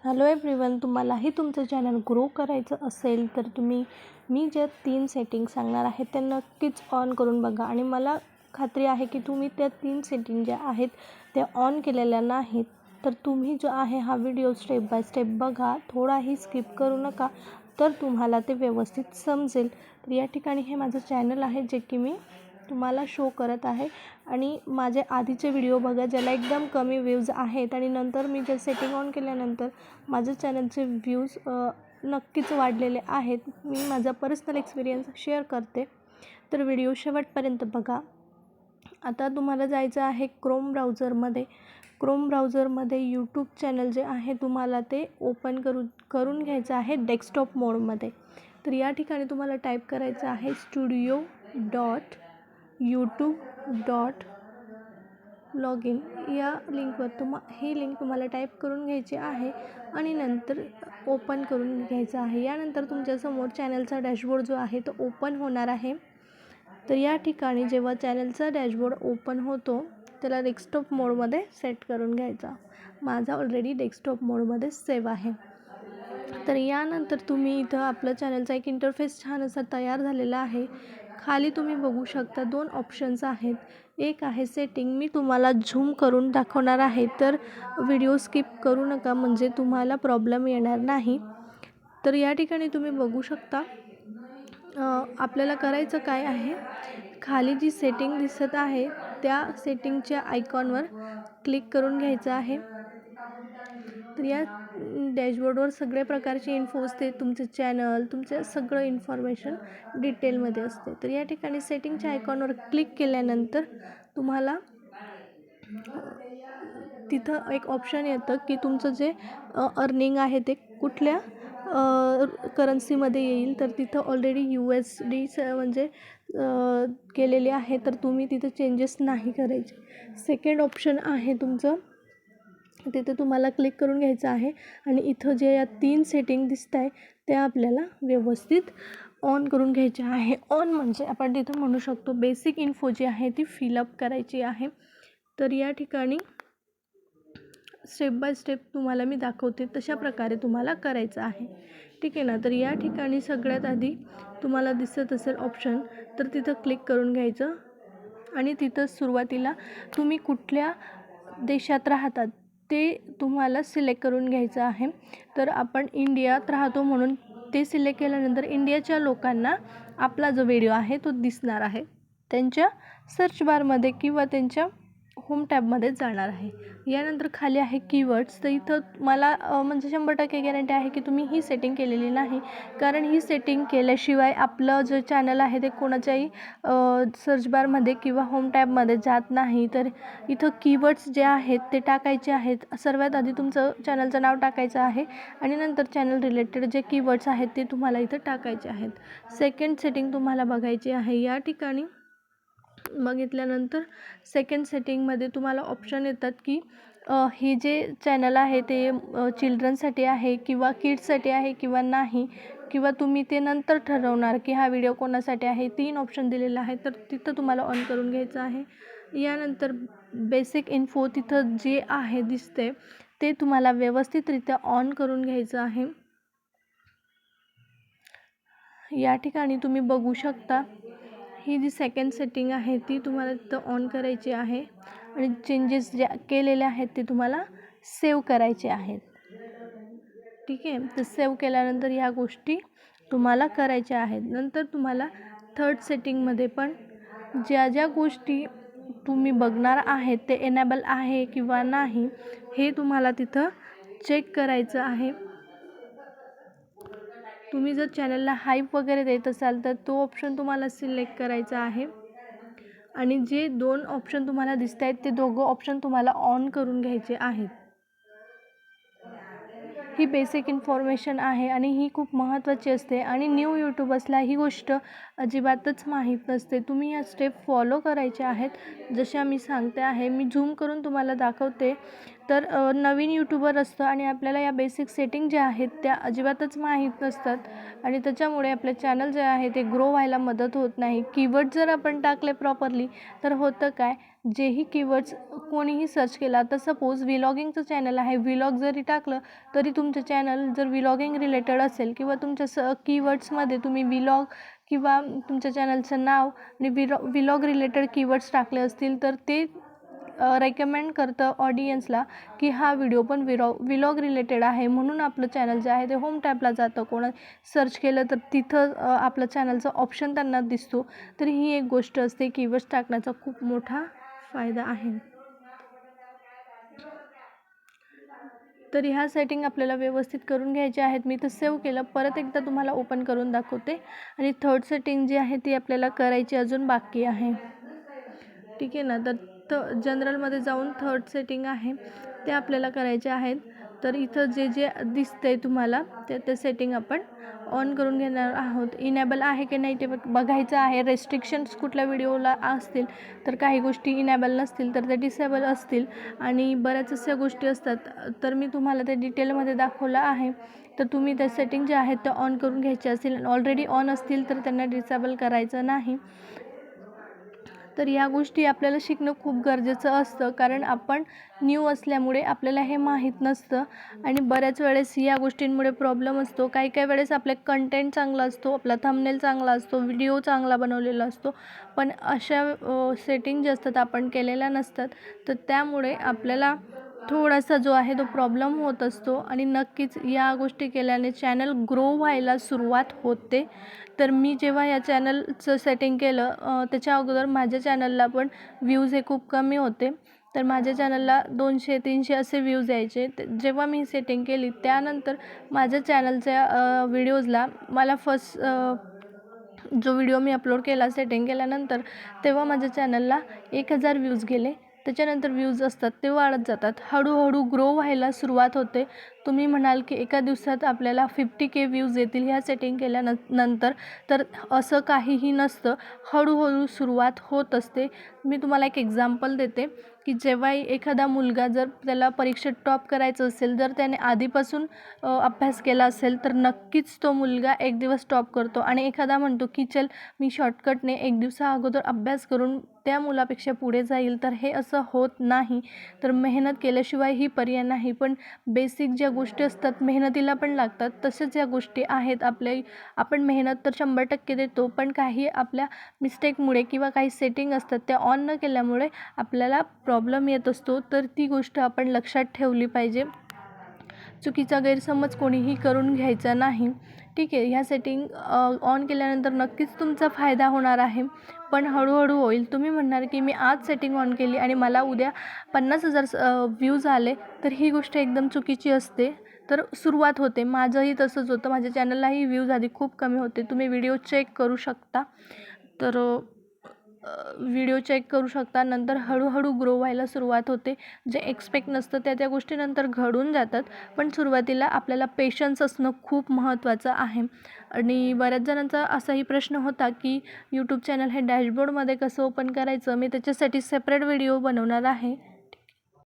Hello everyone, तुम्हालाही तुमचं channel grow करायचं असेल तर मी ज्या 3 सेटिंग सांगणार आहे त्या नक्कीच ऑन करून बघा. आणि मला खात्री आहे की तुम्ही त्या 3 सेटिंग ज्या आहेत त्या ऑन केलेल्या नाहीत. तर तुम्ही जो आहे हा व्हिडिओ स्टेप बाय स्टेप बघा, थोडाही स्किप करू नका, तर तुम्हाला ते व्यवस्थित समजेल. तर या ठिकाणी हे माझं चॅनल आहे जे की मी तुम्हाला शो करत आहे. आणि माझे आधीचे व्हिडिओ बघा ज्याला एकदम कमी व्ह्यूज आहेत, आणि नंतर मी जे सेटिंग ऑन केल्यानंतर माझ्या चॅनलचे व्ह्यूज नक्कीच वाढलेले आहेत. मी माझा पर्सनल एक्सपिरियन्स शेअर करते, तर व्हिडिओ शेवटपर्यंत बघा. आता तुम्हाला जायचं आहे क्रोम ब्राउझरमध्ये यूट्यूब चॅनल जे आहे तुम्हाला ते ओपन करून घ्यायचं आहे डेस्कटॉप मोडमध्ये. तर या ठिकाणी तुम्हाला टाईप करायचं आहे studio.youtube.login या लिंकवर ही लिंक तुम्हाला टाईप करून घ्यायची आहे आणि नंतर ओपन करून घ्यायचं आहे. यानंतर तुमच्यासमोर चॅनलचा डॅशबोर्ड जो आहे तो ओपन होणार आहे. तर या ठिकाणी जेव्हा चॅनलचा डॅशबोर्ड ओपन होतो त्याला डेस्कटॉप मोडमध्ये सेट करून घ्यायचा. माझा ऑलरेडी डेस्कटॉप मोडमध्ये सेव्ह आहे. तर यानंतर तुम्ही इथं आपलं चॅनलचा एक इंटरफेस छान असा तयार झालेला आहे. खाली तुम्ही बघू शकता 2 ऑप्शन्स आहेत. एक आहे सेटिंग, मी तुम्हाला झूम करून दाखवणार आहे, तर व्हिडिओ स्किप करू नका म्हणजे तुम्हाला प्रॉब्लेम येणार नाही. तर या ठिकाणी तुम्ही बघू शकता आपल्याला करायचं काय आहे, खाली जी सेटिंग दिसत आहे त्या सेटिंगच्या आयकॉनवर क्लिक करून घ्यायचं आहे. तर या डॅशबोर्डवर सगळ्या प्रकारची इन्फो असते, तुमचं चॅनल, तुमचं सगळं इन्फॉर्मेशन डिटेलमध्ये असते. तर या ठिकाणी सेटिंगच्या आयकॉनवर क्लिक केल्यानंतर तुम्हाला तिथं एक ऑप्शन येतं की तुमचं जे अर्निंग आहे ते कुठल्या करन्सीमध्ये येईल. तर तिथं ऑलरेडी USD म्हणजे केलेले आहे, तर तुम्ही तिथं चेंजेस नाही करायचे. सेकंड ऑप्शन आहे तुमचं, तिथे तुम्हाला क्लिक करून घ्यायचं आहे आणि इथं जे या 3 सेटिंग दिसत आहे त्या आपल्याला व्यवस्थित ऑन करून घ्यायचे आहे. ऑन म्हणजे आपण तिथं म्हणू शकतो बेसिक इन्फो जी आहे ती फिलअप करायची आहे. तर या ठिकाणी स्टेप बाय स्टेप तुम्हाला मी दाखवते, तशा प्रकारे तुम्हाला करायचं आहे. ठीक आहे ना. तर या ठिकाणी सगळ्यात आधी तुम्हाला दिसत असेल ऑप्शन, तर तिथं क्लिक करून घ्यायचं आणि तिथं सुरुवातीला तुम्ही कुठल्या देशात राहतात ते तुम्हाला सिलेक्ट करून घ्यायचं आहे. तर आपण इंडियात राहतो म्हणून ते सिलेक्ट केल्यानंतर इंडियाच्या लोकांना आपला जो व्हिडिओ आहे तो दिसणार आहे, त्यांच्या सर्च बारमध्ये किंवा त्यांच्या होम टॅबमध्ये जाणार आहे. यानंतर खाली आहे कीवर्ड्स. तर इथं मला म्हणजे 100% गॅरंटी आहे की तुम्ही ही सेटिंग केलेली नाही, कारण ही सेटिंग केल्याशिवाय आपलं जे चॅनल आहे ते कोणाच्याही सर्च बारमध्ये किंवा होम टॅबमध्ये जात नाही. तर इथं कीवर्ड्स जे आहेत ते टाकायचे आहेत. सर्वात आधी तुमचं चॅनलचं नाव टाकायचं आहे आणि नंतर चॅनल रिलेटेड जे कीवर्ड्स आहेत ते तुम्हाला इथं टाकायचे आहेत. सेकंड सेटिंग तुम्हाला बघायची आहे. या ठिकाणी बघितल्यानंतर सेकंड सेटिंगमध्ये तुम्हाला ऑप्शन येतात की हे जे चॅनल आहे ते चिल्ड्रनसाठी आहे किंवा किड्ससाठी आहे किंवा नाही, किंवा तुम्ही ते नंतर ठरवणार की हा व्हिडिओ कोणासाठी आहे. 3 ऑप्शन दिलेलं आहे, तर तिथं तुम्हाला ऑन करून घ्यायचं आहे. यानंतर बेसिक इन्फो तिथं जे आहे दिसते ते तुम्हाला व्यवस्थितरित्या ऑन करून घ्यायचं आहे. या ठिकाणी तुम्ही बघू शकता ही जी सेकंड सेटिंग आहे ती तुम्हाला तिथं ऑन करायची आहे आणि चेंजेस ज्या केलेले आहेत ते तुम्हाला सेव्ह करायचे आहेत. ठीक आहे. तर सेव्ह केल्यानंतर ह्या गोष्टी तुम्हाला करायच्या आहेत. नंतर तुम्हाला थर्ड सेटिंगमध्ये पण ज्या गोष्टी तुम्ही बघणार आहेत ते एनेबल आहे किंवा नाही हे तुम्हाला तिथं चेक करायचं आहे. तुम्ही जर चॅनलला हाईप वगैरे देत असाल तर तो ऑप्शन तुम्हाला सिलेक्ट करायचा आहे आणि जे 2 ऑप्शन तुम्हाला दिसत आहेत ते दोघं ऑप्शन तुम्हाला ऑन करून घ्यायचे आहेत. ही बेसिक इन्फॉर्मेशन आहे आणि ही खूप महत्त्वाची असते आणि न्यू यूट्यूबर्सला ही गोष्ट अजिबातच माहीत नसते. तुम्ही या स्टेप फॉलो करायच्या आहेत जशा मी सांगते आहे. मी झूम करून तुम्हाला दाखवते. तर नवीन यूट्यूबर असतं आणि आपल्याला या बेसिक सेटिंग ज्या आहेत त्या अजिबातच माहीत नसतात आणि त्याच्यामुळे आपले चॅनल जे आहे ते ग्रो व्हायला मदत होत नाही. कीवर्ड जर आपण टाकले प्रॉपरली तर होतं काय, जेही कीवर्ड्स कोणीही सर्च केला, आता सपोज व्लॉगिंगचं चॅनल आहे, व्लॉग जरी टाकलं तरी तुमचं चॅनल जर व्लॉगिंग रिलेटेड असेल किंवा तुमच्या कीवर्ड्समध्ये तुम्ही व्लॉग किंवा तुमच्या चॅनलचं नाव आणि व्लॉग रिलेटेड कीवर्ड्स टाकले असतील तर ते रेकमेंड करतं ऑडियन्सला की हा व्हिडिओ पण व्लॉग रिलेटेड आहे, म्हणून आपलं चॅनल जे आहे ते होम टॅबला जातं. कोणा सर्च केलं तर तिथं आपलं चॅनलचा ऑप्शन त्यांना दिसतो. तर ही एक गोष्ट असते, कीवर्ड्स टाकण्याचा खूप मोठा फायदा आहे. तर ह्या सेटिंग आपल्याला व्यवस्थित करून घ्यायच्या आहेत. मी तर सेव्ह केलं, परत एकदा तुम्हाला ओपन करून दाखवते. आणि थर्ड सेटिंग जी आहे ती आपल्याला करायची अजून बाकी आहे. ठीक आहे ना. तर जनरलमध्ये जाऊन थर्ड सेटिंग आहे ते आपल्याला करायचे आहेत. तर इथं जे जे दिसतंय तुम्हाला ते सेटिंग आपण ऑन करून घेणार आहोत. इनेबल आहे की नाही ते बघायचं आहे. रेस्ट्रिक्शन्स कुठल्या व्हिडिओला असतील तर काही गोष्टी इनेबल नसतील तर ते डिसेबल असतील आणि बऱ्याच अशा गोष्टी असतात. तर मी तुम्हाला ते डिटेलमध्ये दाखवलं आहे. तर तुम्ही त्या सेटिंग ज्या आहेत त्या ऑन करून घ्यायच्या असतील, ऑलरेडी ऑन असतील तर त्यांना डिसेबल करायचं नाही. तर या गोष्टी आपल्याला शिकणं खूप गरजेचं असतं, कारण आपण न्यू असल्यामुळे आपल्याला हे माहीत नसतं आणि बऱ्याच वेळेस या गोष्टींमुळे प्रॉब्लेम असतो. काही वेळेस आपले कंटेंट चांगला असतो, आपला थंबनेल चांगला असतो, व्हिडिओ चांगला बनवलेला असतो, पण अशा सेटिंग जे असतात आपण केलेल्या नसतात. तर त्यामुळे आपल्याला थोडासा जो आहे तो प्रॉब्लेम होत असतो आणि नक्कीच या गोष्टी केल्याने चॅनल ग्रो व्हायला सुरुवात होते. तर मी जेव्हा या चॅनलचं सेटिंग केलं त्याच्या अगोदर माझ्या चॅनलला पण व्ह्यूज हे खूप कमी होते. तर माझ्या चॅनलला 200-300 असे व्ह्यूज यायचे. जेव्हा मी सेटिंग केली त्यानंतर माझ्या चॅनलच्या व्हिडिओजला मला फर्स्ट जो व्हिडिओ मी अपलोड केला सेटिंग केल्यानंतर तेव्हा माझ्या चॅनलला 1000 व्ह्यूज गेले. त्याच्यानंतर व्ह्यूज असतात ते वाढत जातात, हळूहळू ग्रो व्हायला सुरुवात होते. तुम्ही म्हणाल की एका दिवसात आपल्याला 50K व्ह्यूज येतील ह्या सेटिंग केल्यानंतर, तर असं काहीही नसतं. हळूहळू सुरुवात होत असते. मी तुम्हाला एक एक्झाम्पल देते की जेव्हा एखादा मुलगा जर त्याला परीक्षेत टॉप करायचं असेल, जर त्याने आधीपासून अभ्यास केला असेल तर नक्कीच तो मुलगा एक दिवस टॉप करतो. आणि एखादा म्हणतो की चल मी शॉर्टकटने एक दिवसा अगोदर अभ्यास करून त्या मुलापेक्षा पुढे जाईल, तर हे असं होत नाही. तर मेहनत केल्याशिवाय ही पर्याय नाही. पण बेसिक ज्या गोष्टी असतात मेहनतीला पण लागतात, तसेच या गोष्टी आहेत. आपण मेहनत तर 100% देतो, पण काही आपल्या मिस्टेकमुळे किंवा काही सेटिंग असतात त्या ऑन न केल्यामुळे आपल्याला प्रॉब्लेम येत असतो. तर ती गोष्ट आपण लक्षात ठेवली पाहिजे. चुकीचा गैरसमज कोणीही करून घ्यायचा नाही. ठीक आहे, ह्या सेटिंग ऑन केल्यानंतर नक्कीच तुमचा फायदा होणार आहे, पण हळूहळू होईल. तुम्ही म्हणणार की मी आज सेटिंग ऑन केली आणि मला उद्या 50,000 व्ह्यूज आले, तर ही गोष्ट एकदम चुकीची असते. तर सुरुवात होते, माझंही तसंच होतं. माझ्या चॅनललाही व्ह्यूज आधी खूप कमी होते. तुम्ही व्हिडिओ चेक करू शकता. तर व्हिडिओ चेक करू शकता. नंतर हळूहळू ग्रो व्हायला सुरुवात होते. जे एक्सपेक्ट नसतं त्या गोष्टी नंतर घडून जातात, पण सुरुवातीला आपल्याला पेशन्स असणं खूप महत्त्वाचं आहे. आणि बऱ्याच जणांचा असाही प्रश्न होता की यूट्यूब चॅनल हे डॅशबोर्डमध्ये कसं ओपन करायचं. मी त्याच्यासाठी सेपरेट व्हिडिओ बनवणार आहे.